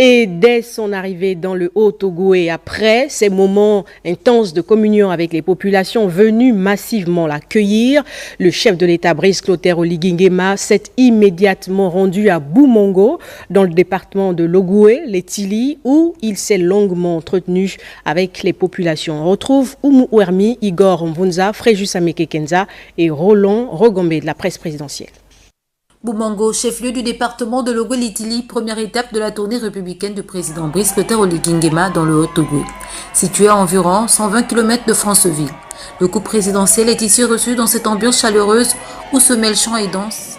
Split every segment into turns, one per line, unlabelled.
Et dès son arrivée dans le Haut-Togo et après, ces moments intenses de communion avec les populations venues massivement l'accueillir, le chef de l'État Brice Clotaire Oligui Nguema s'est immédiatement rendu à Boumongo, dans le département de Logoué, les Tili, où il s'est longuement entretenu avec les populations. On retrouve Oumou Ouermi, Igor Mvunza, Fréjus Amekekenza et Roland Rogombe de la presse présidentielle.
Boumongo, chef-lieu du département de Logoué-Litili, première étape de la tournée républicaine du président Brice Clotaire Oligui Nguema dans le Haut-Togo. Situé à environ 120 km de Franceville, le coup présidentiel est ici reçu dans cette ambiance chaleureuse où se mêlent chants et danses.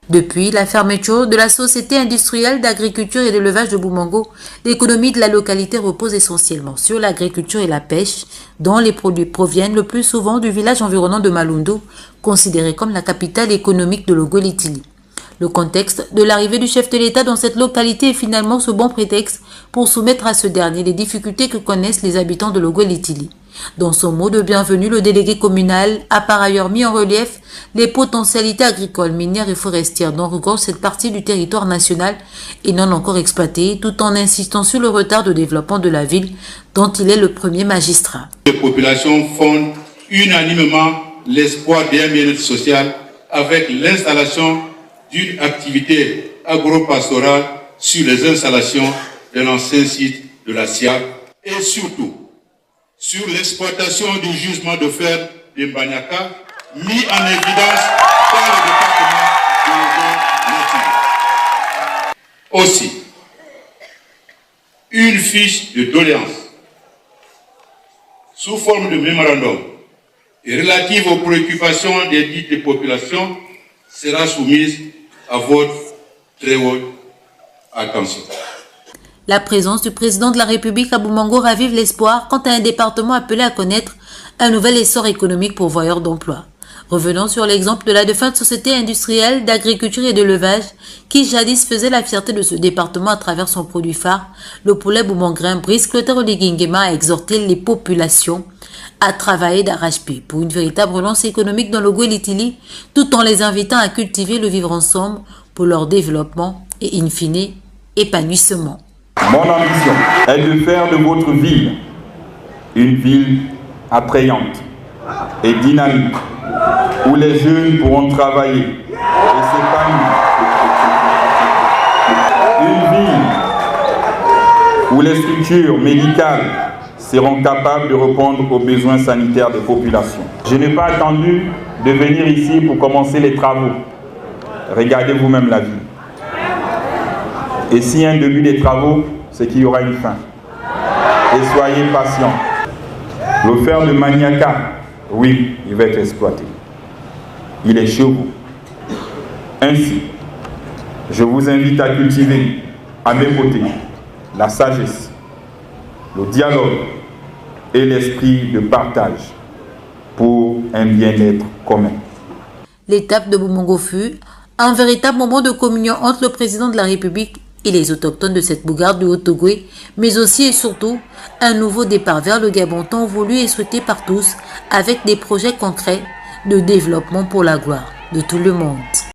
Depuis la fermeture de la Société industrielle d'agriculture et d'élevage de Boumongo, l'économie de la localité repose essentiellement sur l'agriculture et la pêche, dont les produits proviennent le plus souvent du village environnant de Malundo, considéré comme la capitale économique de Logoué-Litili. Le contexte de l'arrivée du chef de l'État dans cette localité est finalement ce bon prétexte pour soumettre à ce dernier les difficultés que connaissent les habitants de Logoué-Litili. Dans son mot de bienvenue, le délégué communal a par ailleurs mis en relief les potentialités agricoles, minières et forestières dont regorge cette partie du territoire national et non encore exploitée, tout en insistant sur le retard de développement de la ville dont il est le premier magistrat.
Les populations fondent unanimement l'espoir d'un bien-être social avec l'installation d'une activité agro-pastorale sur les installations de l'ancien site de la SIAC et surtout sur l'exploitation du gisement de fer de Mbanyaka, mis en évidence par le département de Logoué-Litili. Aussi, une fiche de doléance sous forme de mémorandum et relative aux préoccupations des dites populations sera soumise à votre très haute attention.
La présence du président de la République à Boumongo ravive l'espoir quant à un département appelé à connaître un nouvel essor économique pourvoyeur d'emplois. Revenons sur l'exemple de la défunte Société industrielle d'agriculture et d'élevage qui jadis faisait la fierté de ce département à travers son produit phare, le poulet boumongrin. Brice Clotaire Oligui Nguema a exhorté les populations à travailler d'arrache-pied pour une véritable relance économique dans Logoué-Litili, tout en les invitant à cultiver le vivre ensemble pour leur développement et in fine épanouissement.
Mon ambition est de faire de votre ville une ville attrayante et dynamique où les jeunes pourront travailler et s'épanouir. Une ville où les structures médicales seront capables de répondre aux besoins sanitaires des populations. Je n'ai pas attendu de venir ici pour commencer les travaux. Regardez vous-même la ville. Et s'il y a un début des travaux, c'est qu'il y aura une fin. Et soyez patients. Le fer de Maniaka, oui, il va être exploité. Il est chez vous. Ainsi, je vous invite à cultiver à mes côtés la sagesse, le dialogue et l'esprit de partage pour un bien-être commun.
L'étape de Boumongo fut un véritable moment de communion entre le président de la République et les autochtones de cette bougarde du Haut-Togo, mais aussi et surtout un nouveau départ vers le Gabon tant voulu et souhaité par tous avec des projets concrets de développement pour la gloire de tout le monde.